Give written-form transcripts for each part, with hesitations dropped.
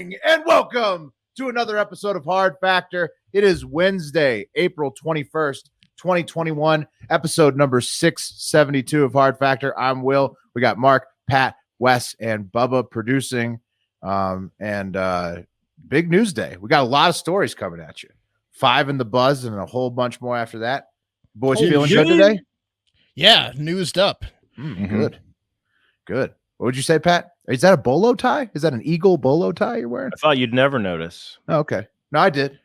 morning and welcome to another episode of Hard Factor. It is Wednesday, April 21st, 2021, episode number 672 of Hard Factor. I'm Will. We got Mark, Pat, Wes, and Bubba producing. Big news day. We got a lot of stories coming at you. 5 in the buzz and a whole bunch more after that. Boys feeling good today? Yeah, newsed up. Good. What would you say, Pat? Is that a bolo tie? Is that an eagle bolo tie you're wearing? I thought you'd never notice. Oh, okay. No, I did.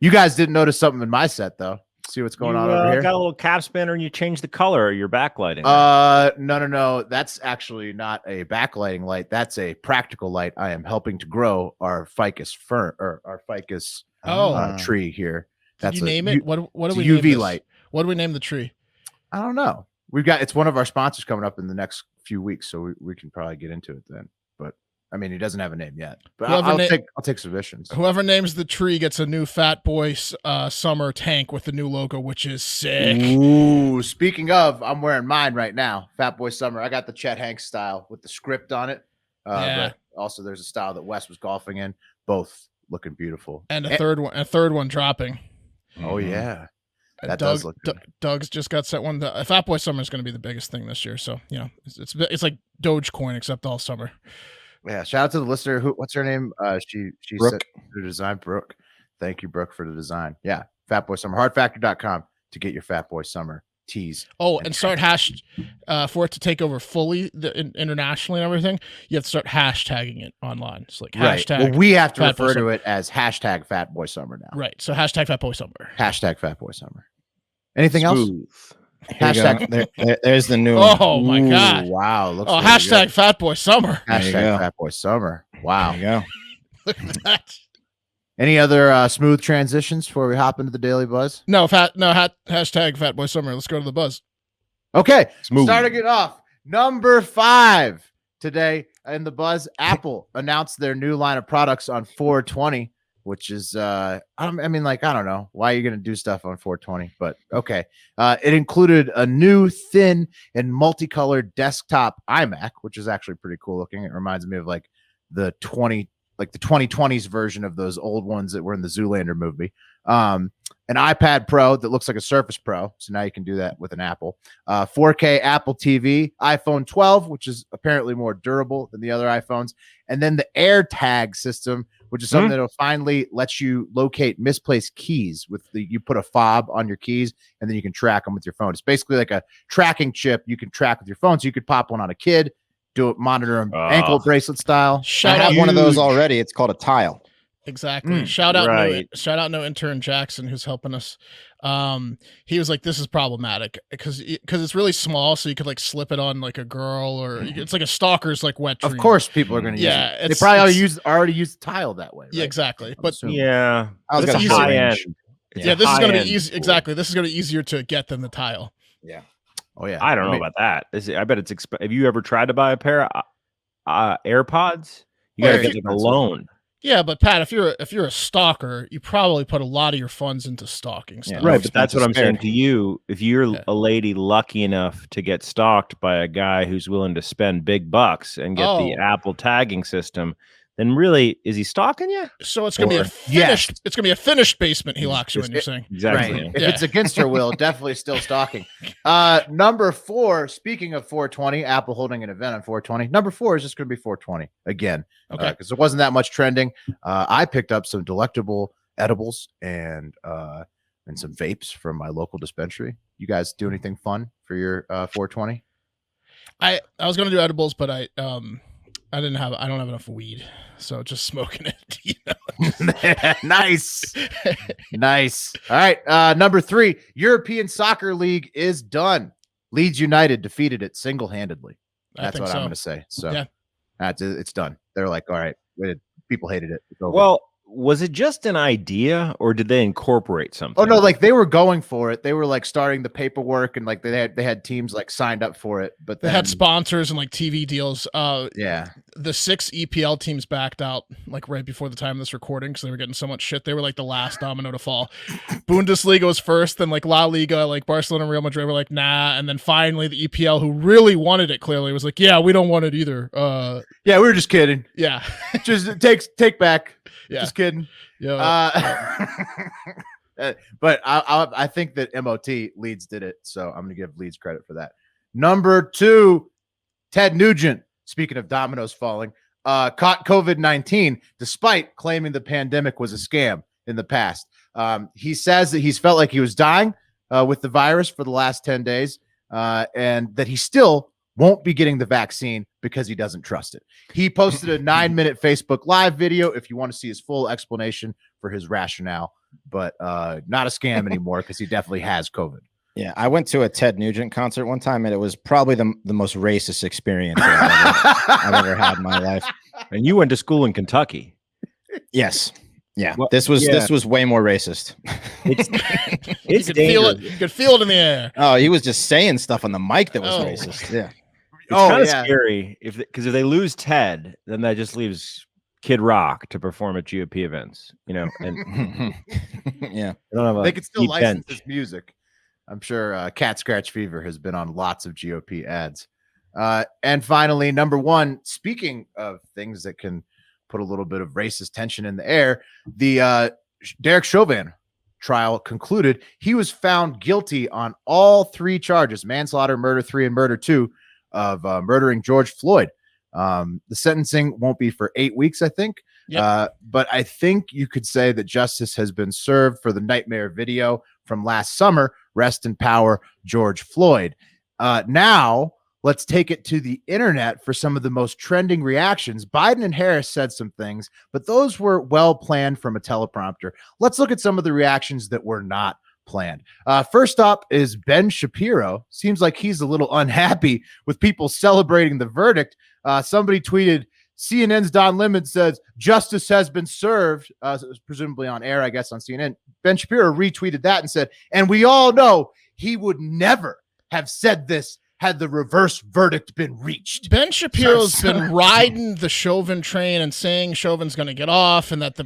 You guys didn't notice something in my set, though. See what's going on over here? Got a little cap spanner and you changed the color of your backlighting. No. That's actually not a backlighting light. That's a practical light. I am helping to grow our ficus fern or our ficus tree here. Did you name it? What do we UV name light. What do we name the tree? I don't know. It's one of our sponsors coming up in the next few weeks, so we can probably get into it then. But I mean, he doesn't have a name yet. But I'll take submissions. Whoever names the tree gets a new Fat Boy Summer tank with the new logo, which is sick. Ooh, speaking of, I'm wearing mine right now. Fat Boy Summer. I got the Chet Hanks style with the script on it. But also there's a style that Wes was golfing in. Both looking beautiful. And a third one dropping. Oh yeah. That Doug, does look good. Doug's just got set one. Fat Boy Summer is going to be the biggest thing this year. So, it's like Dogecoin, except all summer. Yeah. Shout out to the listener. What's her name? She Brooke. said the design. Brooke. Thank you, Brooke, for the design. Yeah. Fat Boy Summer. Hardfactor.com to get your Fat Boy Summer tees. Oh, and start for it to take over fully internationally and everything. You have to start hashtagging it online. It's like hashtag. Well, we have to Fat Boy refer to Summer. it as hashtag Fat Boy Summer now. Right. So hashtag Fat Boy Summer. Hashtag Fat Boy Summer. Anything else? Hashtag. There's the new one. Oh my God! Wow. Looks Oh, really hashtag good. Fat Boy Summer. Hashtag Fat Boy Summer. Wow. There you go. Look at that. Any other smooth transitions before we hop into the Daily Buzz? Hashtag Fat Boy Summer. Let's go to the buzz. Okay. Smooth. Starting it off. Number 5 today in the Buzz. Apple announced their new line of products on 420. Which is, I don't know why you're going to do stuff on 420, but okay. It included a new thin and multicolored desktop iMac, which is actually pretty cool looking. It reminds me of the 2020s version of those old ones that were in the Zoolander movie. An iPad Pro that looks like a Surface Pro. So now you can do that with an Apple. 4K Apple TV, iPhone 12, which is apparently more durable than the other iPhones. And then the AirTag system, which is something that'll finally let you locate misplaced keys you put a fob on your keys and then you can track them with your phone. It's basically like a tracking chip you can track with your phone. So you could pop one on a kid, monitor them ankle bracelet style. I have one of those already. It's called a tile. Exactly. Shout out no intern Jackson who's helping us. He was like, this is problematic because it's really small, so you could slip it on like a girl or it's like a stalker's wet dream. Of course people are going to use it. They probably already use tile that way, right? Yeah, exactly. But yeah, I was this is high end. Yeah, this is going to be easy. Exactly. This is going to be easier to get than the tile. Yeah. Oh yeah. I don't know about that. I bet it's have you ever tried to buy a pair of AirPods? You got to get a loan. Yeah, but Pat, if you're a stalker, you probably put a lot of your funds into stalking stuff. Right, but that's what I'm saying to you. If you're a lady lucky enough to get stalked by a guy who's willing to spend big bucks and get the Apple tagging system, then really, is he stalking you? So it's gonna be a finished. It's gonna be a finished basement. He locks you in. You're saying exactly. Right. If it's against her will, definitely still stalking. Number 4. Speaking of 420, Apple holding an event on 420. Number 4 is just gonna be 420 again. Okay, because there wasn't that much trending. I picked up some delectable edibles and some vapes from my local dispensary. You guys do anything fun for your 420? I was gonna do edibles, but I don't have enough weed, so just smoking it. Nice. All right, number 3, European Soccer League is done. Leeds United defeated it single-handedly. That's what I'm going to say. So it's done. They're like, all right, people hated it. It's over. Well, was it just an idea, or did they incorporate something? Oh no, like they were going for it. They were like starting the paperwork, and like they had teams like signed up for it, but they had sponsors and like TV deals. Yeah, the 6 EPL teams backed out like right before the time of this recording because they were getting so much shit. They were like the last domino to fall. Bundesliga was first, then like La Liga, like Barcelona and Real Madrid were like nah, and then finally the EPL, who really wanted it, clearly was like, yeah, we don't want it either. Yeah, we were just kidding. Yeah, just take back. Yeah. Just kidding. Yeah. But I think that MOT Leeds did it, so I'm gonna give Leeds credit for that. Number 2, Ted Nugent. Speaking of dominoes falling, caught COVID-19 despite claiming the pandemic was a scam in the past. He says that he's felt like he was dying with the virus for the last 10 days, and that he still won't be getting the vaccine because he doesn't trust it. He posted a 9-minute Facebook Live video if you want to see his full explanation for his rationale, but not a scam anymore because he definitely has COVID. Yeah, I went to a Ted Nugent concert one time, and it was probably the most racist experience I've ever had in my life. And you went to school in Kentucky. Yes. Yeah, well, this was way more racist. It's you could feel it. You could feel it in the air. Oh, he was just saying stuff on the mic that was racist. Yeah. It's kind of scary because if they lose Ted, then that just leaves Kid Rock to perform at GOP events, and yeah, they could still license his music. I'm sure Cat Scratch Fever has been on lots of GOP ads. And finally, number 1, speaking of things that can put a little bit of racist tension in the air, the Derek Chauvin trial concluded. He was found guilty on all 3 charges: manslaughter, murder 3, and murder 2 of murdering George Floyd. The sentencing won't be for 8 weeks, I think. Yep. But I think you could say that justice has been served for the nightmare video from last summer. Rest in power, George Floyd. Now let's take it to the internet for some of the most trending reactions. Biden and Harris said some things, but those were well planned from a teleprompter. Let's look at some of the reactions that were not planned. First up is Ben Shapiro. Seems like he's a little unhappy with people celebrating the verdict. Somebody tweeted, CNN's Don Lemon says justice has been served, presumably on air, I guess, on CNN. Ben Shapiro retweeted that and said, and we all know he would never have said this had the reverse verdict been reached. Ben Shapiro's been riding the Chauvin train and saying Chauvin's going to get off, and that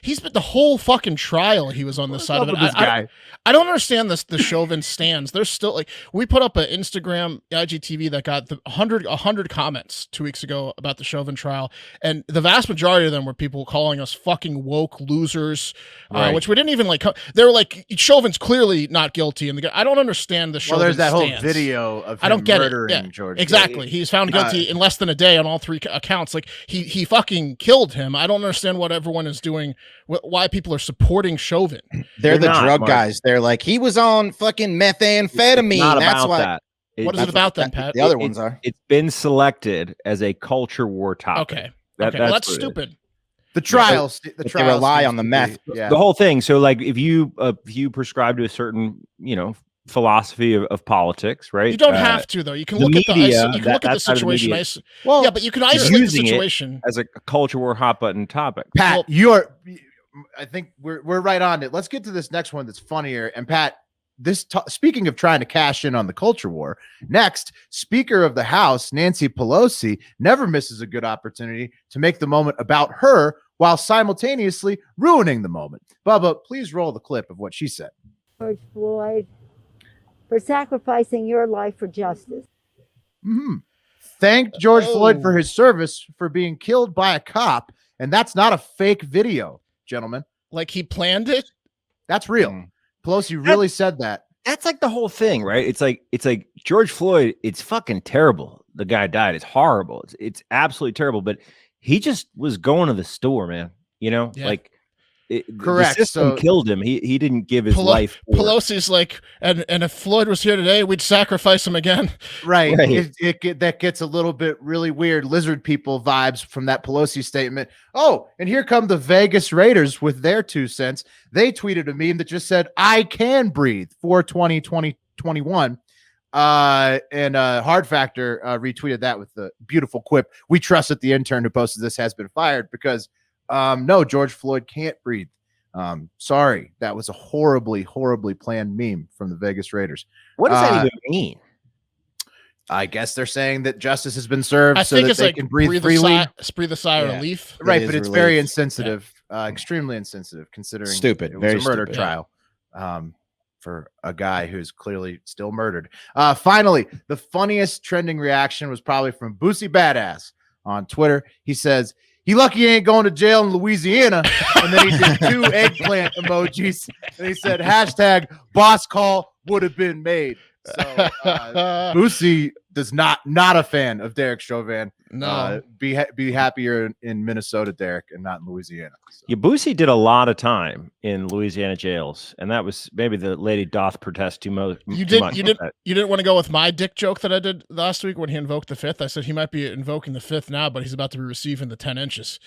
he's been the whole fucking trial. He was on this side of it. I don't understand this. The Chauvin stands. There's still like, we put up an Instagram IGTV that got 100 comments 2 weeks ago about the Chauvin trial, and the vast majority of them were people calling us fucking woke losers, which we didn't even like. They were like, Chauvin's clearly not guilty, and I don't understand the Chauvin. Well, there's that stance. Whole video of I don't get it. murdering Yeah, George. exactly. He's found guilty in less than a day on all 3 accounts. Like he fucking killed him. I don't understand what everyone is doing. Why people are supporting Chauvin. They're the drug guys. They're like, he was on fucking methamphetamine. That's why. That. What is it about then, Pat? The other ones are. It's been selected as a culture war topic. Okay. Well, that's stupid. The trials, they rely on the meth. Yeah. The whole thing. So, like, if you prescribe to a certain, philosophy of politics, right? You don't have to, though. You can look at the situation. Yeah, but you can isolate the situation as a culture war hot button topic. Pat, I think we're right on it. Let's get to this next one that's funnier. And Pat, speaking of trying to cash in on the culture war, next, Speaker of the House Nancy Pelosi never misses a good opportunity to make the moment about her while simultaneously ruining the moment. Bubba, please roll the clip of what she said. George Floyd, for sacrificing your life for justice. Thanked George Floyd for his service for being killed by a cop, and that's not a fake video, gentlemen. Like he planned it? That's real. Pelosi really said that. That's like the whole thing, right? It's like George Floyd, it's fucking terrible. The guy died. It's horrible. It's absolutely terrible, but he just was going to the store, man. Like correct. The system killed him. He didn't give his life. Pelosi's like, and if Floyd was here today, we'd sacrifice him again. Right. That gets a little bit really weird lizard people vibes from that Pelosi statement. Oh, and here come the Vegas Raiders with their 2 cents. They tweeted a meme that just said, I can breathe, 4/20/2021. And Hard Factor retweeted that with the beautiful quip. We trust that the intern who posted this has been fired, because No, George Floyd can't breathe. Sorry, that was a horribly planned meme from the Vegas Raiders. What does that even mean? I guess they're saying that justice has been served so that they can breathe freely. Breathe a sigh of relief. Right, but it's very insensitive, extremely insensitive, considering stupid, it was a murder trial for a guy who's clearly still murdered. Finally, the funniest trending reaction was probably from Boosie Badass on Twitter. He says, "He lucky he ain't going to jail in Louisiana." And then he did 2 eggplant emojis. And he said, hashtag boss call would have been made. So Boosie does not a fan of Derek Chauvin. No, be happier in Minnesota, Derek, and not in Louisiana. So. Yeah, Boosie did a lot of time in Louisiana jails, and that was maybe the lady doth protest too much. You didn't want to go with my dick joke that I did last week when he invoked the 5th. I said he might be invoking the 5th now, but he's about to be receiving the 10 inches.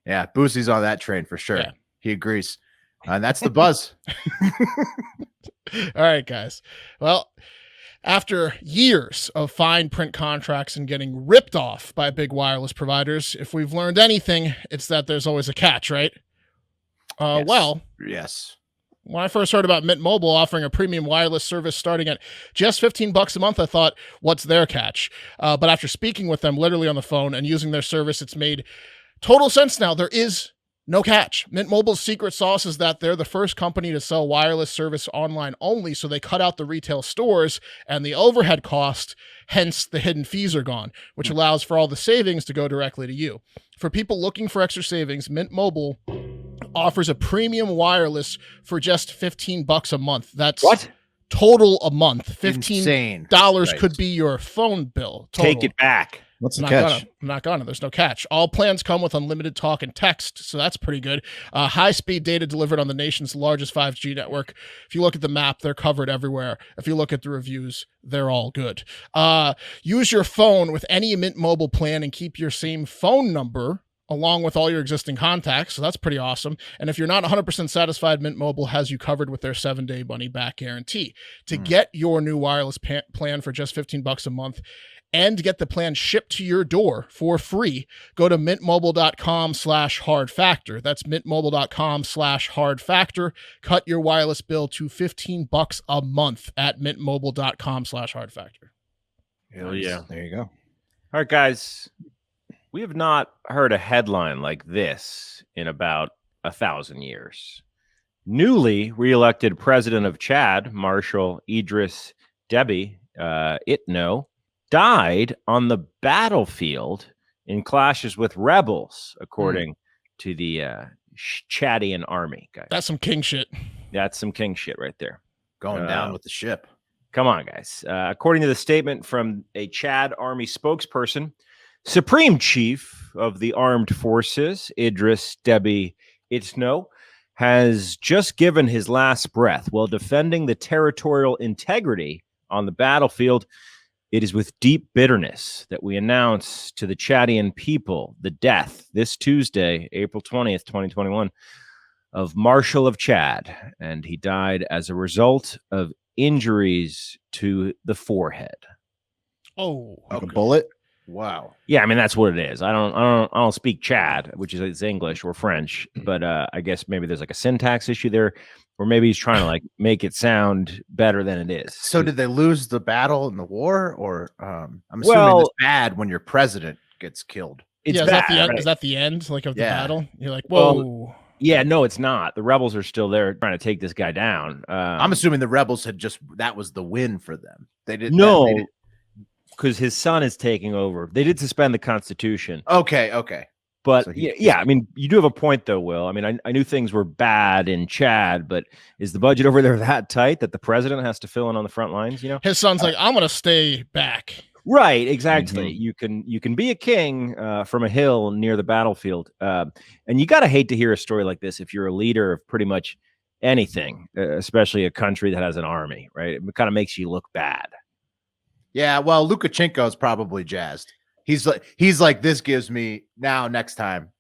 Yeah, Boosie's on that train for sure. Yeah. He agrees. And that's the buzz. All right, guys. Well, after years of fine print contracts and getting ripped off by big wireless providers, if we've learned anything, it's that there's always a catch, right? Yes. Well, yes. When I first heard about Mint Mobile offering a premium wireless service starting at just $15 a month, I thought, what's their catch? But after speaking with them literally on the phone and using their service, it's made total sense now. There is no catch. Mint Mobile's secret sauce is that they're the first company to sell wireless service online only, so they cut out the retail stores and the overhead cost, hence the hidden fees are gone, which allows for all the savings to go directly to you. For people looking for extra savings, Mint Mobile offers a premium wireless for just $15 a month. That's what? Total a month. $15 right. could be your phone bill. Total. Take it back. What's the catch? I'm not gonna. There's no catch. All plans come with unlimited talk and text, so that's pretty good. High-speed data delivered on the nation's largest 5G network. If you look at the map, they're covered everywhere. If you look at the reviews, they're all good. Use your phone with any Mint Mobile plan and keep your same phone number along with all your existing contacts, so that's pretty awesome. And if you're not 100% satisfied, Mint Mobile has you covered with their 7-day money-back guarantee. To get your new wireless plan for just $15 a month and get the plan shipped to your door for free, go to mintmobile.com/hardfactor. That's mintmobile.com/hardfactor. Cut your wireless bill to $15 a month at mintmobile.com/hardfactor. Hell yeah. There you go. All right, guys. We have not heard a headline like this in about 1,000 years. Newly reelected president of Chad, Marshal Idris Deby Itno, died on the battlefield in clashes with rebels, according to the Chadian army. Guys. That's some king shit. That's some king shit right there. Going down with the ship. Come on, guys. According to the statement from a Chad army spokesperson, Supreme Chief of the Armed Forces, Idris Deby Itno, has just given his last breath while defending the territorial integrity on the battlefield. It is with deep bitterness that we announce to the Chadian people the death this Tuesday, April 20th, 2021, of Marshal of Chad, and he died as a result of injuries to the forehead. Oh, like a bullet? Wow. Yeah, I mean that's what it is. I don't speak Chad, which is English or French, but I guess maybe there's like a syntax issue there, or maybe he's trying to like make it sound better than it is. So did they lose the battle in the war, or I'm assuming it's bad when your president gets killed? It's is bad, that the end? right? Is that the end, like of the battle? You're like, whoa. Yeah, no, it's not. The rebels are still there trying to take this guy down. I'm assuming the rebels had that was the win for them. They didn't. No, because his son is taking over. They did suspend the Constitution. Okay. But so yeah, I mean, you do have a point though, Will. I mean, I knew things were bad in Chad, but is the budget over there that tight that the president has to fill in on the front lines? You know, his son's like, I'm gonna stay back. Right, exactly. You can be a king from a hill near the battlefield, and you gotta hate to hear a story like this if you're a leader of pretty much anything, especially a country that has an army. Right, it kind of makes you look bad. Yeah, well, Lukashenko is probably jazzed. He's like, this gives me next time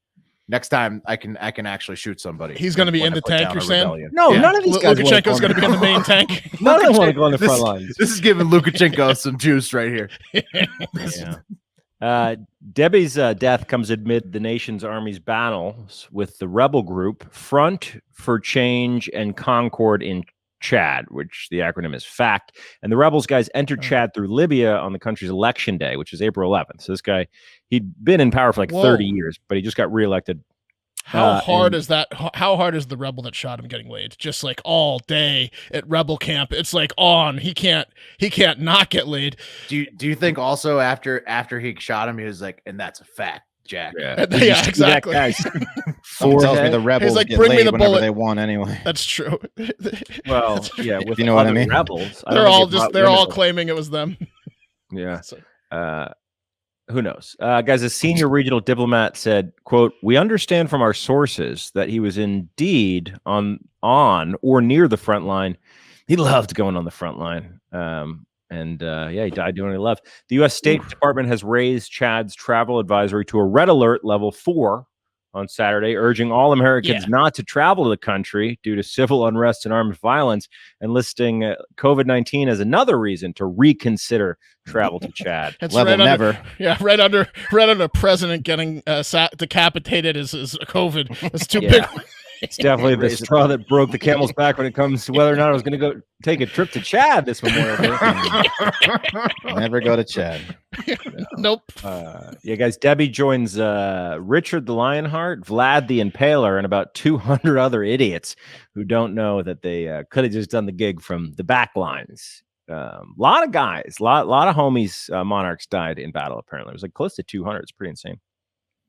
I can actually shoot somebody. He's going to be in the tank, you're saying? No, none of these guys. Lukashenko's going to be in the main tank. None of them want to go on the front lines. This is giving Lukashenko some juice right here. Yeah. Debbie's death comes amid the nation's army's battles with the rebel group Front for Change and Concord in Chad, which the acronym is FACT. And the rebels guys entered Chad through Libya on the country's election day, which is April 11th. So this guy, he'd been in power for like 30 years, but he just got reelected. How hard is that? How hard is the rebel that shot him getting laid? Just like all day at rebel camp, it's like on. He can't not get laid. Do you think also after he shot him, he was like, and that's a fact, Jack? Yeah, exactly. Someone tells me the rebels like, get bring me laid the whenever bullet. they want anyway. That's true. Well, yeah, with you know what I mean. Rebels, they're all claiming it was them. Yeah. Who knows? Guys, a senior regional diplomat said, quote, "We understand from our sources that he was indeed on or near the front line. He loved going on the front line. He died doing what he loved." The U.S. State Department has raised Chad's travel advisory to a red alert level 4 on Saturday, urging all Americans not to travel to the country due to civil unrest and armed violence, and listing COVID-19 as another reason to reconsider travel to Chad. It's level never. Right under president getting decapitated is COVID. It's too big. It's definitely the straw that broke the camel's back when it comes to whether or not I was going to go take a trip to Chad this Memorial Day. Never go to Chad. Nope. Guys, Debbie joins Richard the Lionheart, Vlad the Impaler, and about 200 other idiots who don't know that they could have just done the gig from the back lines. A lot of guys, a lot of homies, monarchs died in battle, apparently. It was like close to 200. It's pretty insane.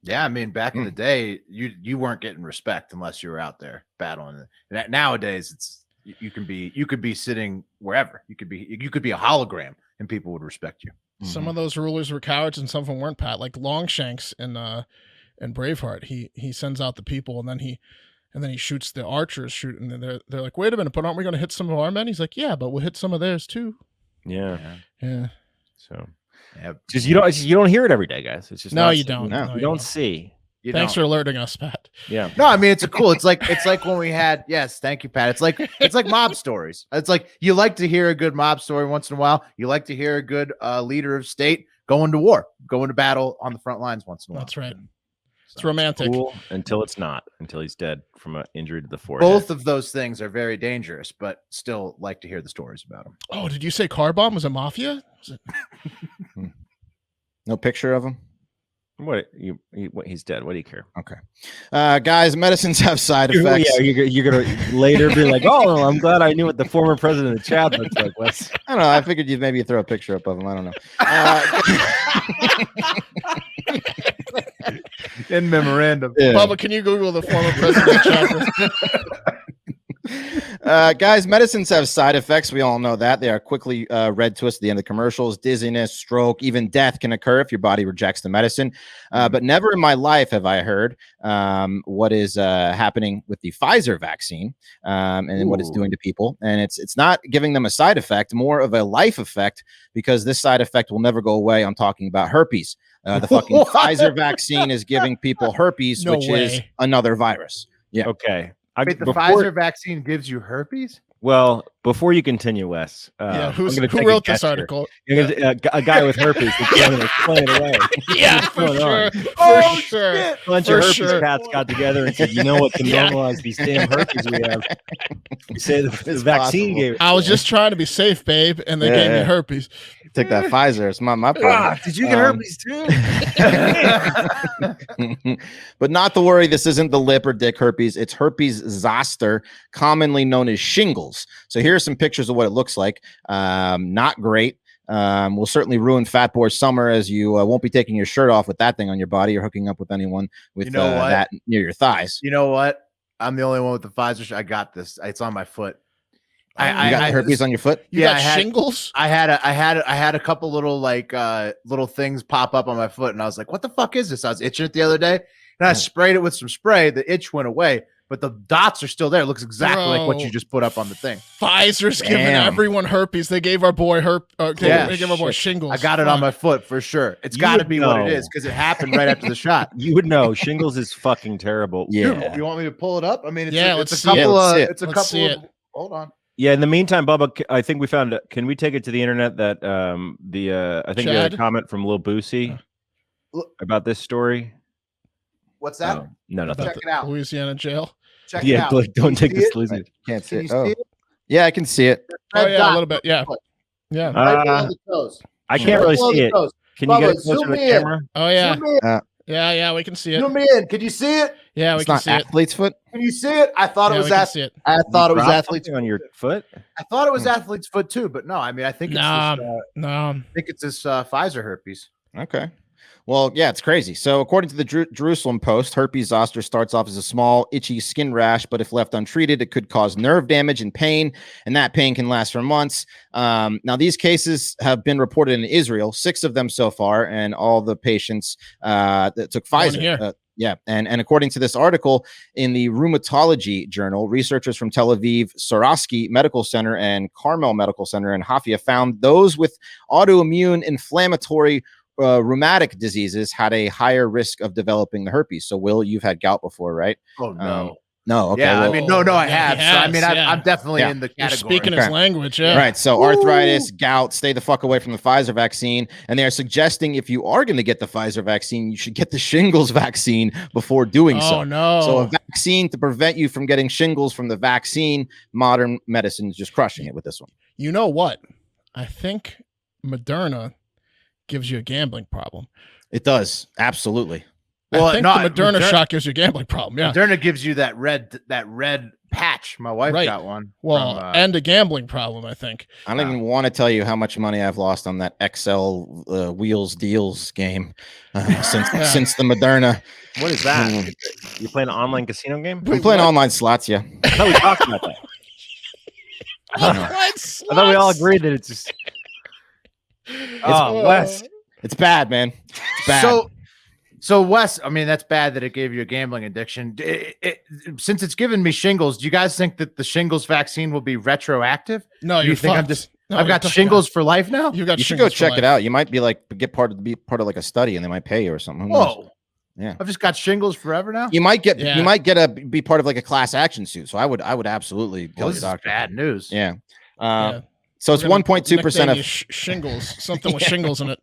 Yeah, I mean, back in the day, you weren't getting respect unless you were out there battling. And nowadays, it's you could be sitting wherever. You could be a hologram, and people would respect you. Some of those rulers were cowards, and some of them weren't. Pat, like Longshanks in Braveheart, he sends out the people, and then he shoots the archers. And they're like, "Wait a minute, but aren't we going to hit some of our men?" He's like, "Yeah, but we'll hit some of theirs too." Yeah. So. Yeah. Just you don't hear it every day, guys. It's just you don't. No, you don't see. Thanks for alerting us, Pat. Yeah. No, I mean it's like when we had thank you, Pat. It's like mob stories. It's like you like to hear a good mob story once in a while. You like to hear a good leader of state going to war, going to battle on the front lines once in a while. That's right. It's romantic. Cool until it's not, until he's dead from an injury to the forehead. Both of those things are very dangerous, but still like to hear the stories about them. Oh, did you say car bomb was a mafia? Was it? No picture of him. He's dead. What do you care? Okay, guys, medicines have side effects. Yeah, you're gonna later be like, "Oh, I'm glad I knew what the former president of Chad looks like." Wes. I don't know. I figured you'd maybe throw a picture up of him. I don't know. In memorandum. Yeah. Bubba, can you Google the former president of Chad? Guys, medicines have side effects. We all know that. They are quickly read to us at the end of the commercials. Dizziness, stroke, even death can occur if your body rejects the medicine. But never in my life have I heard what is happening with the Pfizer vaccine and what it's doing to people. And it's not giving them a side effect, more of a life effect, because this side effect will never go away. I'm talking about herpes. The fucking Pfizer vaccine is giving people herpes, which is another virus. Yeah. Okay. Wait, the Pfizer vaccine gives you herpes? Well, before you continue, Wes, who wrote this article? A guy with herpes is going to explain it away. Yeah, for sure. A bunch of herpes cats got together and said, "You know what? To normalize these damn herpes we have, we say the vaccine gave it." I was just trying to be safe, babe, and they gave me herpes. Take that Pfizer. It's my problem. Did you get herpes too? But not to worry. This isn't the lip or dick herpes. It's herpes zoster, commonly known as shingles. So here are some pictures of what it looks like. Not great. Will certainly ruin Fat Boy summer, as you won't be taking your shirt off with that thing on your body or hooking up with anyone with that near your thighs. You know what? I'm the only one with the Pfizer. I got this. It's on my foot. I got herpes on your foot. You got shingles? I had a couple little little things pop up on my foot, and I was like, "What the fuck is this?" I was itching it the other day, and I sprayed it with some spray. The itch went away, but the dots are still there. It looks exactly like what you just put up on the thing. Pfizer's giving everyone herpes. They gave our boy they gave our boy shingles. I got it on my foot for sure. It's got to be what it is because it happened right after the shot. You would know. Shingles is fucking terrible. Yeah. You want me to pull it up? I mean, it's a couple. Hold on. Yeah, in the meantime, Bubba, I think we found. Can we take it to the internet that I think we had a comment from Lil Boosie about this story? What's that? Oh, no, nothing. Check it out. Louisiana jail. Check it out. Like, don't take see this, it? Lizzie. Can't see Can it. you Oh, see it? yeah, I can see it. Oh Red yeah, dot. a little bit. Yeah. Yeah. Right below the toes. I can't really below see the it. toes. Can you get Bubba, it closer to zoom the in. camera? Oh yeah. Zoom in. Yeah, we can see it. Zoom in. Can you see it? Yeah, we It's can not see it. athlete's foot. Can you see it? I thought Yeah, it we was can see it. I thought it was Drop athlete's something on your foot. I thought it was athlete's foot too, but no. I mean, I think it's No, this, I think it's this Pfizer herpes. Okay. Well, yeah, it's crazy. So, according to the Jerusalem Post, herpes zoster starts off as a small, itchy skin rash, but if left untreated, it could cause nerve damage and pain, and that pain can last for months. Now, these cases have been reported in Israel, 6 of them so far, and all the patients that took Pfizer. Yeah, and according to this article in the Rheumatology Journal, researchers from Tel Aviv Sorovsky Medical Center and Carmel Medical Center in Haifa found those with autoimmune inflammatory rheumatic diseases had a higher risk of developing the herpes. So, Will, you've had gout before, right? Oh no. No. Okay. Yeah, well, I mean, no, I have. He so I has, mean, yeah. I'm definitely in the You're category. speaking his language. Yeah. Right. So arthritis, gout, stay the fuck away from the Pfizer vaccine. And they are suggesting if you are going to get the Pfizer vaccine, you should get the shingles vaccine before doing so. Oh no. So a vaccine to prevent you from getting shingles from the vaccine. Modern medicine is just crushing it with this one. You know what? I think Moderna gives you a gambling problem. It does. Absolutely. Well, I think the Moderna shot gives you a gambling problem. Yeah. Moderna gives you that red patch. My wife got one. Well, and a gambling problem, I think. I don't even want to tell you how much money I've lost on that XL wheels deals game since the Moderna. What is that? You playing an online casino game? I'm playing online slots. Yeah. I thought we talked about that. I thought we all agreed that it's just. Wes. It's bad, man. It's bad. So Wes, I mean, that's bad that it gave you a gambling addiction. Since it's given me shingles, do you guys think that the shingles vaccine will be retroactive? No, you think I've got shingles for life now? You should go check it out. You might be be part of like a study, and they might pay you or something. Whoa. Yeah. I've just got shingles forever now. You might be part of like a class action suit. So I would absolutely tell your doctor. Bad news. Yeah. So it's 1.2% of shingles, something with shingles in it.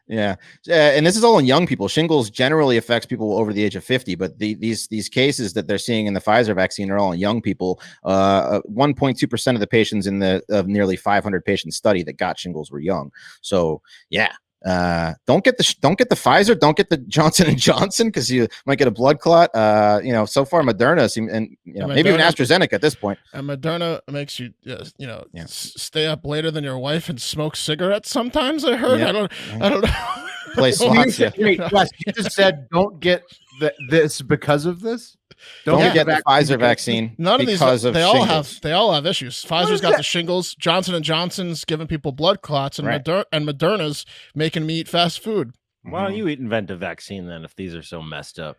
Yeah. And this is all in young people. Shingles generally affects people over the age of 50, but these cases that they're seeing in the Pfizer vaccine are all in young people. 1.2% of the patients of nearly 500 patient study that got shingles were young. So yeah. Don't get the Pfizer, don't get the Johnson & Johnson because you might get a blood clot. So far Moderna maybe even AstraZeneca at this point. And Moderna makes you stay up later than your wife and smoke cigarettes sometimes. I heard. Yeah. I don't know. Play slots. Wait, Wes, you just said don't get this because of this. Don't get the Pfizer vaccine. None of these. They all have issues. Pfizer's got that? the shingles. Johnson & Johnson's giving people blood clots, and Moderna's making me eat fast food. Why don't you invent a vaccine then if these are so messed up?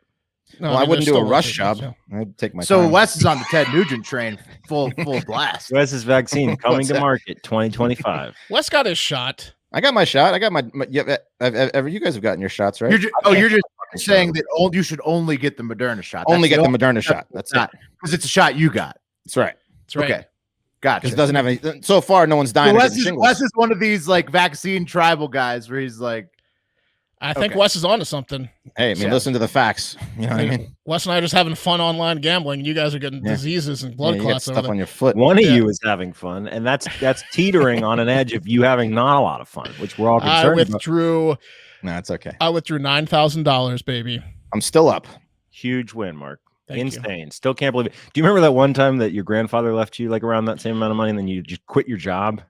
No, well, I wouldn't do a rush job. I'd take my time. Wes is on the Ted Nugent train, full blast. Wes's vaccine coming to market 2025. Wes got his shot. I got my shot. I got my you guys have gotten your shots, right? You're just saying that you should only get the Moderna shot. Only get the Moderna shot. That's it. Because it's a shot you got. That's right. That's right. Okay. Gotcha. Because it doesn't have any. So far, no one's dying. Wes is one of these like vaccine tribal guys where he's like, I think Wes is onto something. Hey, listen to the facts. You know what I mean? Wes and I are just having fun online gambling. You guys are getting diseases and blood clots. You stuff on your foot. One of you is having fun, and that's teetering on an edge of you having not a lot of fun, which we're all concerned withdrew. No, it's okay. I withdrew $9,000, baby. I'm still up. Huge win, Mark. Thank Insane. You. Still can't believe it. Do you remember that one time that your grandfather left you like around that same amount of money and then you just quit your job?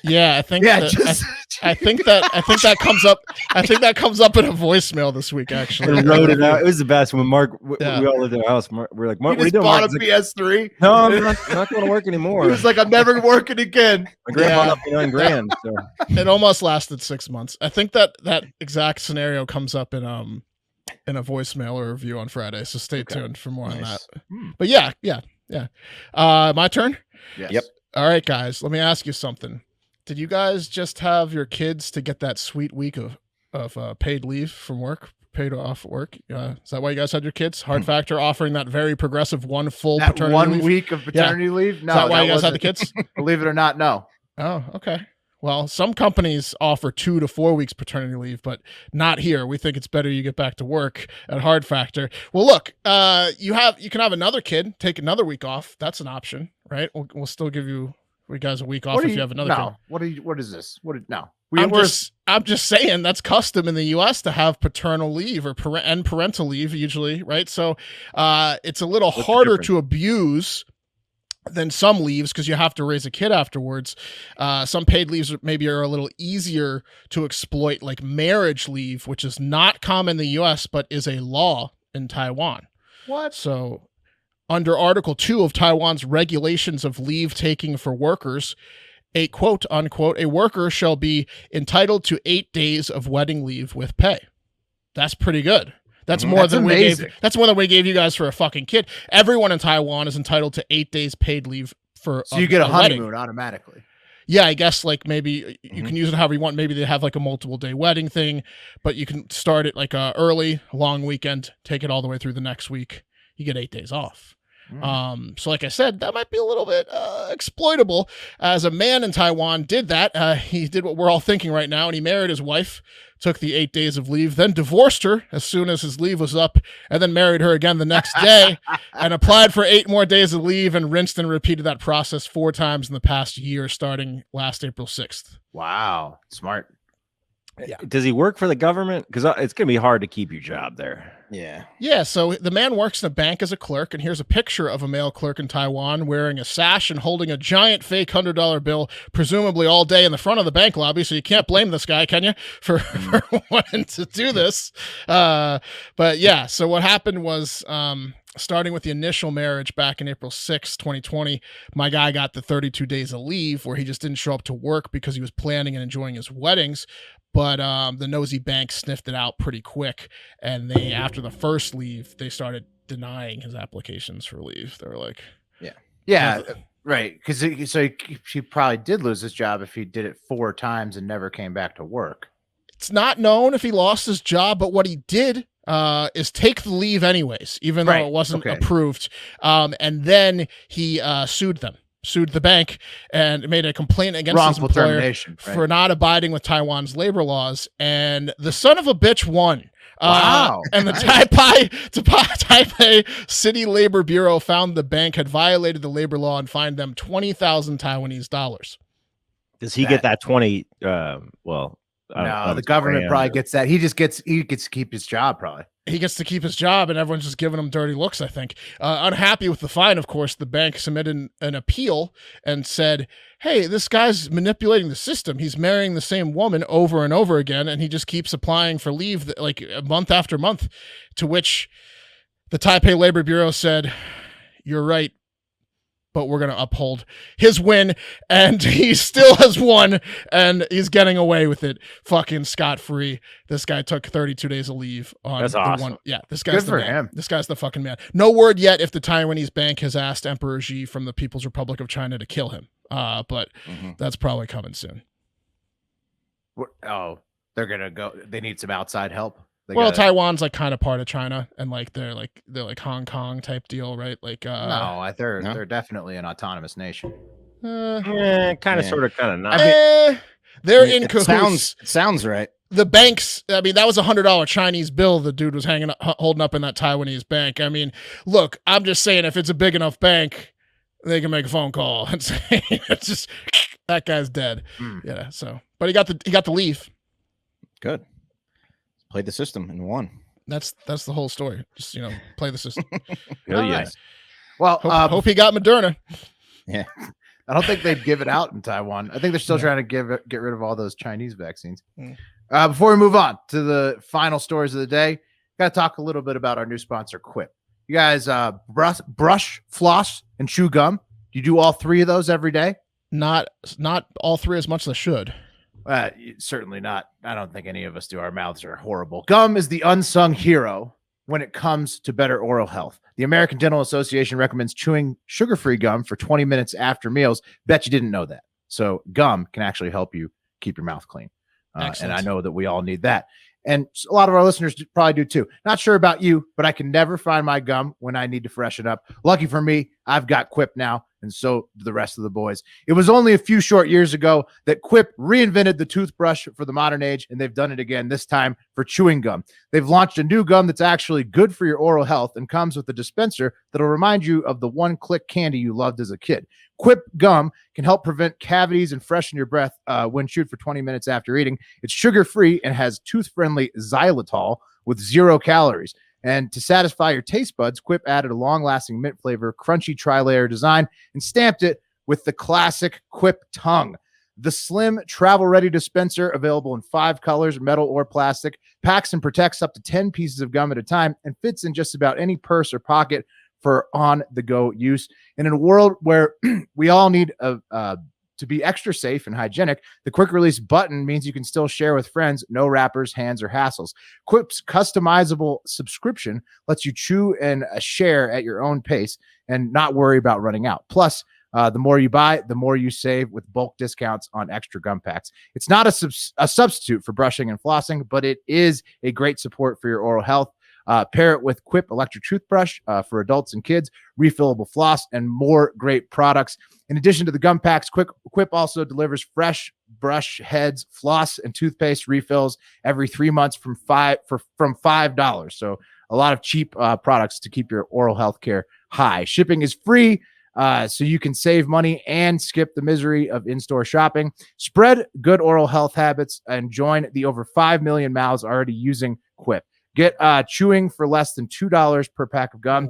Yeah, I think I think that comes up. I think that comes up in a voicemail this week, actually. I wrote it out. It was the best when Mark, we all lived in our house. We're like, Mark, what are you doing? Bought Mark? a PS3. No, I'm not going to work anymore. He was like, I'm never working again. My grandpa left me $9,000. So. It almost lasted 6 months. I think that exact scenario comes up in a voicemail or review on Friday. So stay tuned for more on that. But yeah. My turn? Yes. Yep. All right, guys, let me ask you something. Did you guys just have your kids to get that sweet week of paid leave from work, paid off work? Is that why you guys had your kids? Hard Factor offering that very progressive paternity leave? Week of paternity leave? No. Is that why you guys had the kids? Believe it or not, no. Oh, okay. Well, some companies offer 2 to 4 weeks paternity leave, but not here. We think it's better you get back to work at Hard Factor. Well, look, you can have another kid, take another week off. That's an option, right? We'll still give you guys a week off if you have another kid. What is this? I'm just saying that's custom in the U.S. to have paternal leave or parental leave usually, right? So it's a little harder to abuse than some leaves because you have to raise a kid afterwards. Some paid leaves maybe are a little easier to exploit, like marriage leave, which is not common in the U.S. but is a law in Taiwan. What? So under Article 2 of Taiwan's regulations of leave taking for workers, a quote unquote, a worker shall be entitled to 8 days of wedding leave with pay. That's pretty good. That's more than that's more than we gave you guys for a fucking kid. Everyone in Taiwan is entitled to 8 days paid leave for so you get a honeymoon automatically. Yeah, I guess like maybe you can use it however you want. Maybe they have like a multiple day wedding thing, but you can start it like a early long weekend, take it all the way through the next week. You get 8 days off. So like I said, that might be a little bit exploitable. As a man in Taiwan did that, he did what we're all thinking right now, and he married his wife, took the 8 days of leave, then divorced her as soon as his leave was up, and then married her again the next day and applied for 8 more days of leave and rinsed and repeated that process 4 times in the past year, starting last April 6th. Wow. Smart. Yeah. Does he work for the government? Because it's going to be hard to keep your job there. Yeah. So the man works in a bank as a clerk, and here's a picture of a male clerk in Taiwan wearing a sash and holding a giant fake $100 bill, presumably all day in the front of the bank lobby. So you can't blame this guy, can you, for wanting to do this? But yeah, so what happened was, starting with the initial marriage back in April 6, 2020, my guy got the 32 days of leave where he just didn't show up to work because he was planning and enjoying his weddings. But the nosy bank sniffed it out pretty quick. And they, after the first leave, they started denying his applications for leave. They were like, yeah, right. Because he probably did lose his job if he did it 4 times and never came back to work. It's not known if he lost his job, but what he did is take the leave anyways, even though it wasn't approved. And then he sued the bank and made a complaint against his employer for not abiding with Taiwan's labor laws. And the son of a bitch won. Wow. And the Taipei City Labor Bureau found the bank had violated the labor law and fined them 20,000 Taiwanese dollars. Does he get that 20? No, the government probably gets that. He gets to keep his job probably. He gets to keep his job, and everyone's just giving him dirty looks, I think. Unhappy with the fine, of course, the bank submitted an appeal and said, hey, this guy's manipulating the system. He's marrying the same woman over and over again, and he just keeps applying for leave like month after month, to which the Taipei Labor Bureau said, you're right, but we're going to uphold his win, and he still has won, and he's getting away with it fucking scot-free. This guy took 32 days of leave on That's awesome. Yeah, this guy's Good for him. This guy's the fucking man. No word yet if the Taiwanese bank has asked Emperor Xi from the People's Republic of China to kill him, but that's probably coming soon. Oh, they're going to go. They need some outside help. Taiwan's like kind of part of China, and like they're like Hong Kong type deal, right? Like they're definitely an autonomous nation. Kind of, sort of, kind of not. They're in cahoots. Sounds right. The banks. I mean, that was $100 Chinese bill the dude was holding up in that Taiwanese bank. I mean, look, I'm just saying, if it's a big enough bank, they can make a phone call and say it's just that guy's dead. Yeah. So, but he got the leave. Good. Played the system and won. That's the whole story. Just play the system. Nice. Well, hope he got Moderna. Yeah, I don't think they'd give it out in Taiwan. I think they're still trying to get rid of all those Chinese vaccines. Before we move on to the final stories of the day, got to talk a little bit about our new sponsor, Quip. You guys brush, floss, and chew gum. Do you do all 3 of those every day? Not all 3 as much as I should. Certainly not. I don't think any of us do. Our mouths are horrible. Gum is the unsung hero when it comes to better oral health. The American Dental Association recommends chewing sugar-free gum for 20 minutes after meals. Bet you didn't know that. So gum can actually help you keep your mouth clean. And I know that we all need that. And a lot of our listeners probably do too. Not sure about you, but I can never find my gum when I need to freshen up. Lucky for me, I've got Quip now. and so do the rest of the boys. It was only a few short years ago that Quip reinvented the toothbrush for the modern age, and they've done it again, this time for chewing gum. They've launched a new gum that's actually good for your oral health and comes with a dispenser that'll remind you of the one-click candy you loved as a kid. Quip gum can help prevent cavities and freshen your breath when chewed for 20 minutes after eating. It's sugar-free and has tooth-friendly xylitol with 0 calories. And to satisfy your taste buds, Quip added a long-lasting mint flavor, crunchy tri-layer design, and stamped it with the classic Quip tongue. The slim, travel-ready dispenser, available in 5 colors, metal or plastic, packs and protects up to 10 pieces of gum at a time and fits in just about any purse or pocket for on-the-go use. And in a world where we all need to be extra safe and hygienic, the quick release button means you can still share with friends, no wrappers, hands, or hassles. Quip's customizable subscription lets you chew and share at your own pace and not worry about running out. Plus, the more you buy, the more you save with bulk discounts on extra gum packs. It's not a substitute for brushing and flossing, but it is a great support for your oral health. Pair it with Quip electric toothbrush for adults and kids, refillable floss, and more great products. In addition to the gum packs, Quip also delivers fresh brush heads, floss, and toothpaste refills every 3 months from $5. So a lot of cheap products to keep your oral health care high. Shipping is free, so you can save money and skip the misery of in-store shopping. Spread good oral health habits and join the over 5 million mouths already using Quip. Get chewing for less than $2 per pack of gum.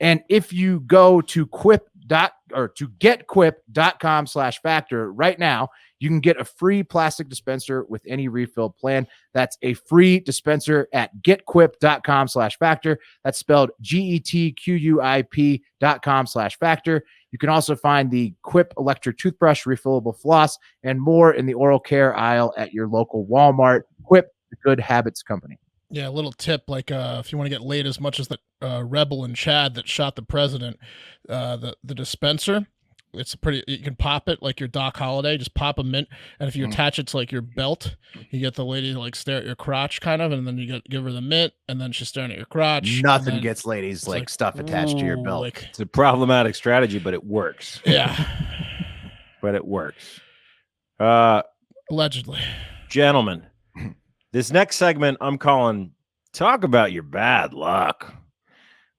And if you go to getquip.com/factor right now, you can get a free plastic dispenser with any refill plan. That's a free dispenser at getquip.com/factor. That's spelled GETQUIP.com/factor. You can also find the Quip electric toothbrush, refillable floss, and more in the oral care aisle at your local Walmart. Quip, the good habits company. Yeah, a little tip, like if you want to get laid as much as the rebel in Chad that shot the president, the dispenser, it's pretty, you can pop it like your Doc Holliday, just pop a mint, and if you attach it to like your belt, you get the lady to like stare at your crotch kind of, and then you give her the mint, and then she's staring at your crotch. Nothing gets ladies like stuff attached to your belt. Like, it's a problematic strategy, but it works. Yeah. But it works. Allegedly. Gentlemen, this next segment I'm calling Talk About Your Bad Luck.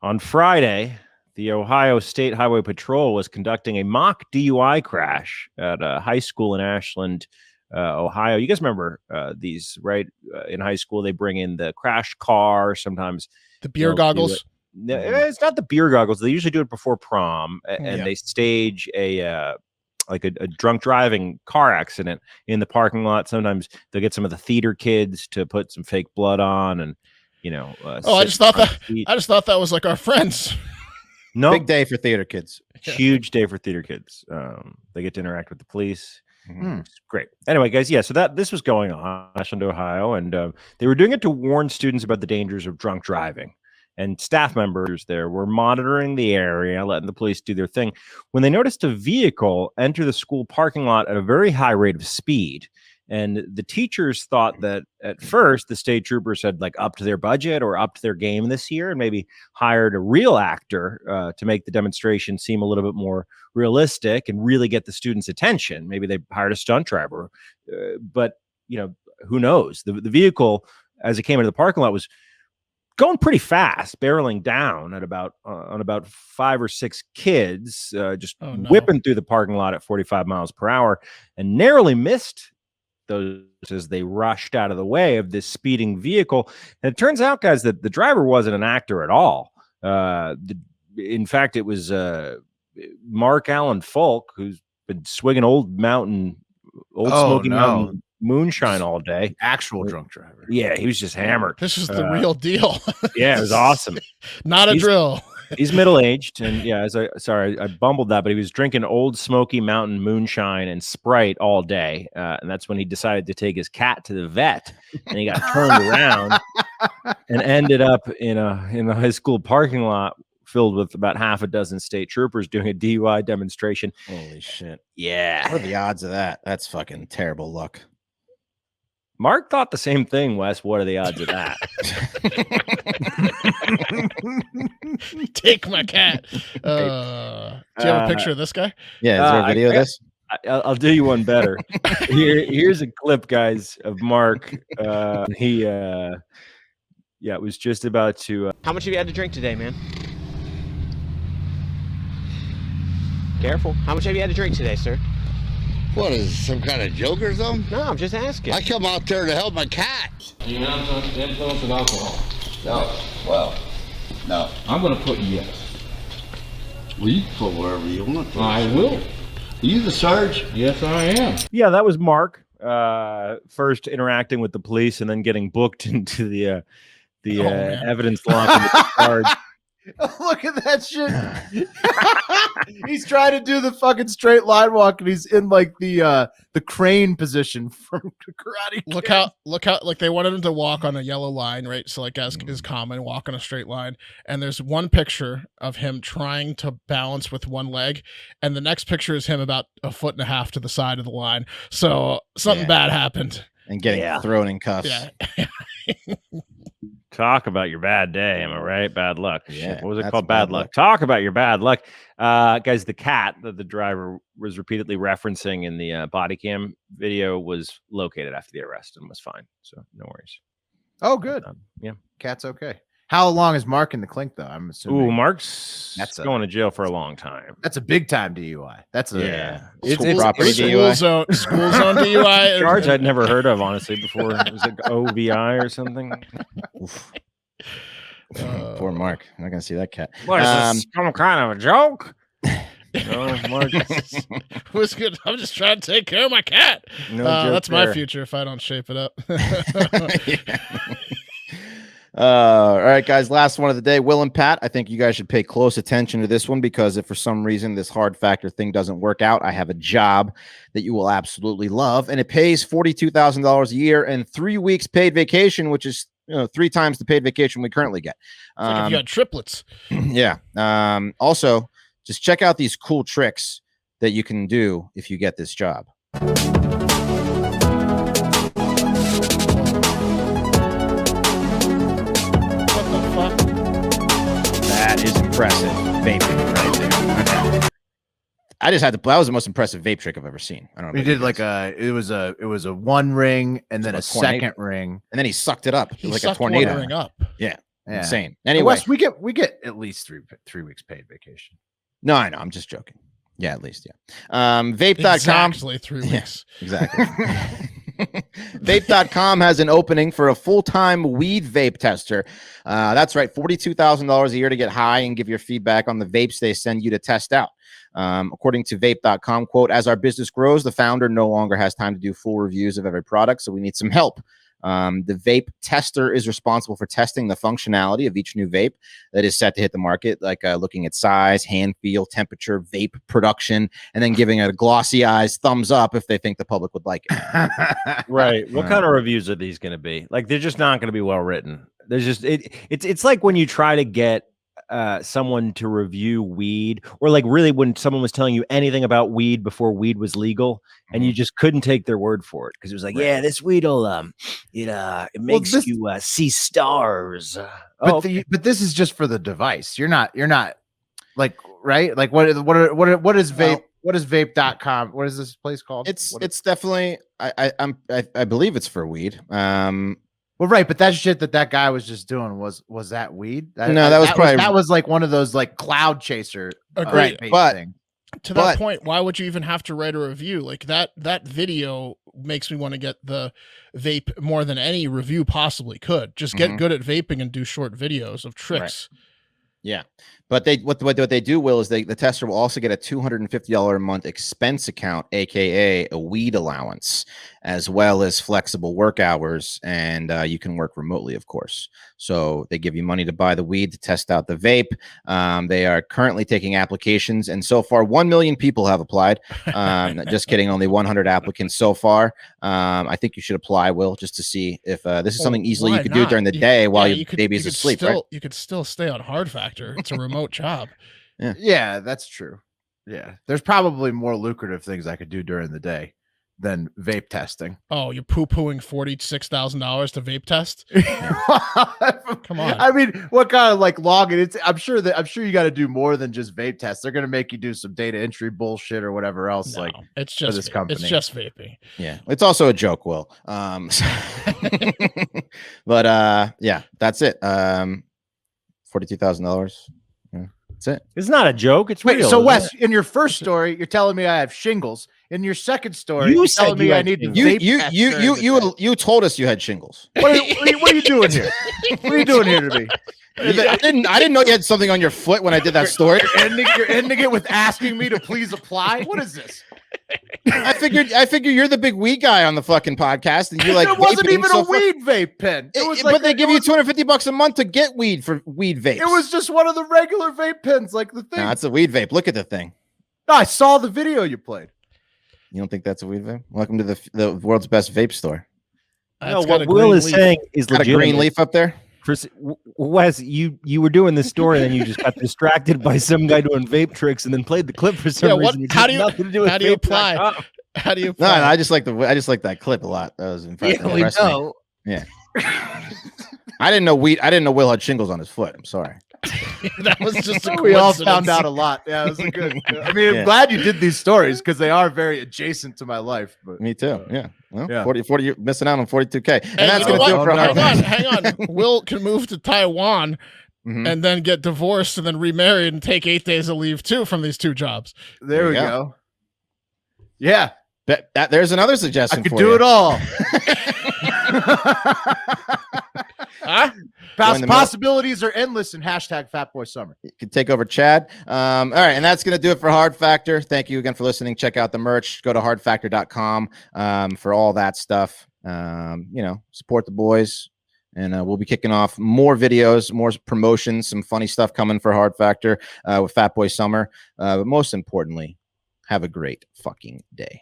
On Friday, the Ohio State Highway Patrol was conducting a mock DUI crash at a high school in Ashland, Ohio. You guys remember these, right? In high school, they bring in the crash car, sometimes the beer goggles. It's not the beer goggles. They usually do it before prom, and they stage a drunk driving car accident in the parking lot. Sometimes they'll get some of the theater kids to put some fake blood on, and I just thought that was like our friends. No, big day for theater kids. Huge day for theater kids. They get to interact with the police. It's great. Anyway, guys, so this was going on in Ashland, Ohio, and they were doing it to warn students about the dangers of drunk driving. And staff members there were monitoring the area, letting the police do their thing, when they noticed a vehicle enter the school parking lot at a very high rate of speed. And the teachers thought that at first the state troopers had like upped their budget or upped their game this year and maybe hired a real actor to make the demonstration seem a little bit more realistic and really get the students' attention. Maybe they hired a stunt driver, but who knows? The vehicle, as it came into the parking lot, was going pretty fast, barreling down at about 5 or 6 kids, whipping through the parking lot at 45 miles per hour, and narrowly missed those as they rushed out of the way of this speeding vehicle. And it turns out, guys, that the driver wasn't an actor at all. In fact, it was Mark Alan Fulk, who's been swigging Old Mountain moonshine all day. Actual drunk driver. Yeah, he was just hammered. This is the real deal. Yeah, it was awesome. Not a drill. He's middle-aged, and I bumbled that, but he was drinking Old Smoky Mountain moonshine and Sprite all day, and that's when he decided to take his cat to the vet, and he got turned around and ended up in a high school parking lot filled with about half a dozen state troopers doing a DUI demonstration. Holy shit! Yeah, what are the odds of that? That's fucking terrible luck. Mark thought the same thing, Wes. What are the odds of that? Take my cat. Do you have a picture of this guy? Yeah, is there a video of this? I'll do you one better. Here's a clip, guys, of Mark. He was just about to. How much have you had to drink today, man? Careful. How much have you had to drink today, sir? What is this, some kind of joke or something? No, I'm just asking. I come out there to help my cat. Do you not under the influence of alcohol? No. Well, no. I'm going to put yes. Well, you can put wherever you want to. I will. Are you the Sarge? Yes, I am. Yeah, that was Mark. First interacting with the police and then getting booked into the evidence locker. Look at that shit. He's trying to do the fucking straight line walk, and he's in like the crane position from Karate Kid. Look how like they wanted him to walk on a yellow line, right? So like as is common, walk on a straight line. And there's one picture of him trying to balance with one leg, and the next picture is him about 1.5 feet to the side of the line. So something bad happened. And getting thrown in cuffs. Yeah. Talk about your bad day. Am I right? Bad luck. Yeah, What was it that's called? Bad luck. Talk about your bad luck. Guys, the cat that the driver was repeatedly referencing in the body cam video was located after the arrest and was fine. So no worries. Oh, good. Yeah. Cat's okay. How long is Mark in the clink, though? I'm assuming. Ooh, Mark's going to jail for a long time. That's a big time DUI. That's It's property school zone DUI. Charge I'd never heard of, honestly, before. It was like OVI or something. Poor Mark. I'm not gonna see that cat. What is this, some kind of a joke? No, Mark. Was good. I'm just trying to take care of my cat. No joke that's my there. future if I don't shape it up. All right, guys. Last one of the day. Will and Pat, I think you guys should pay close attention to this one, because if for some reason this hard factor thing doesn't work out, I have a job that you will absolutely love, and it pays $42,000 a year and 3 weeks paid vacation, which is 3 times the paid vacation we currently get. It's like if you had triplets. Yeah. Also, just check out these cool tricks that you can do if you get this job. That is impressive vaping right there. I just had to. That was the most impressive vape trick I've ever seen. I don't know. We did like it was a one ring and then a second ring, and then he sucked it up. It was like a One tornado. ring up. Yeah, insane. Anyway, Wes, we get at least three weeks paid vacation. No, I know. I'm just joking. Yeah, at least, yeah. Vape.com. Exactly 3 weeks. Yeah, exactly. Vape.com has an opening for a full-time weed vape tester. That's right, $42,000 a year to get high and give your feedback on the vapes they send you to test out. According to Vape.com, quote, as our business grows, the founder no longer has time to do full reviews of every product, so we need some help. The vape tester is responsible for testing the functionality of each new vape that is set to hit the market, like looking at size, hand feel, temperature, vape production, and then giving it a glossy eyes thumbs up if they think the public would like it. Right. What kind of reviews are these going to be? Like, they're just not going to be well written. There's just it's like when you try to get someone to review weed, or like really when someone was telling you anything about weed before weed was legal, and you just couldn't take their word for it because it was like, yeah, this weed will it makes you see stars. But this is just for the device. You're not like, right? Like what is vape? Well, what is vape.com? What is this place called? It's definitely I believe it's for weed. Well, right, but that shit that guy was just doing was that weed? That was like one of those like cloud chaser, right? But thing. To that point, why would you even have to write a review? Like that video makes me want to get the vape more than any review possibly could. Just get good at vaping and do short videos of tricks. Right. Yeah, but what they do, Will, is the tester will also get a $250 a month expense account, aka a weed allowance, as well as flexible work hours, and you can work remotely, of course. So they give you money to buy the weed to test out the vape. They are currently taking applications, and so far 1 million people have applied. Just kidding, only 100 applicants so far. I think you should apply, Will, just to see if this is something easily you could do during the day while your baby is asleep. Right? You could still stay on hard factor. It's a remote job. Yeah, that's true. Yeah, there's probably more lucrative things I could do during the day than vape testing. Oh, you're poo-pooing $46,000 to vape test? Come on. I mean, what kind of like login? I'm sure you got to do more than just vape tests. They're going to make you do some data entry bullshit or whatever else. No, Like it's just this company. It's just vaping. Yeah, it's also a joke, Will. But yeah, that's it. $42,000. Yeah, that's it. It's not a joke. It's real. So isn't Wes, it? in your first story, you're telling me I have shingles. In your second story, You you're said telling you me I had need to shingles. vape test during the day. You told us you had shingles. What are you doing here? What are you doing here to me? I didn't know you had something on your foot when I did that story. You're ending it with asking me to please apply. What is this? I figured you're the big weed guy on the fucking podcast, and you like. There wasn't vaping, even so a weed vape pen. It was like, but they give you $250 a month to get weed for weed vapes. It was just one of the regular vape pens, like the thing. No, it's a weed vape. Look at the thing. No, I saw the video you played. You don't think that's a weed vape? Welcome to the world's best vape store. No, what Will is saying is got a legitimate. green leaf up there. Wes, you were doing this story, and then you just got distracted by some guy doing vape tricks, and then played the clip for some reason. How do you apply? How do you apply? No, I just like that clip a lot. That was impressive. Yeah. I didn't know Will had shingles on his foot. I'm sorry. That was just a We all coincidence. found out a lot. Yeah, it was a good. I mean, I'm glad you did these stories because they are very adjacent to my life. But Me too. Yeah. Well, yeah. 40, you're missing out on 42K. And Hey, that's you know going to do it what? for our Hang on. Will can move to Taiwan Mhm. and then get divorced and then remarried and take 8 days of leave too from these 2 jobs. there we go. Yeah, There's another suggestion I could for do you. it all. Huh? Join the Possibilities are endless in #FatBoySummer. You can take over Chad. All right, and that's going to do it for Hard Factor. Thank you again for listening. Check out the merch. Go to hardfactor.com for all that stuff. Support the boys. And we'll be kicking off more videos, more promotions, some funny stuff coming for Hard Factor with Fat Boy Summer. But most importantly, have a great fucking day.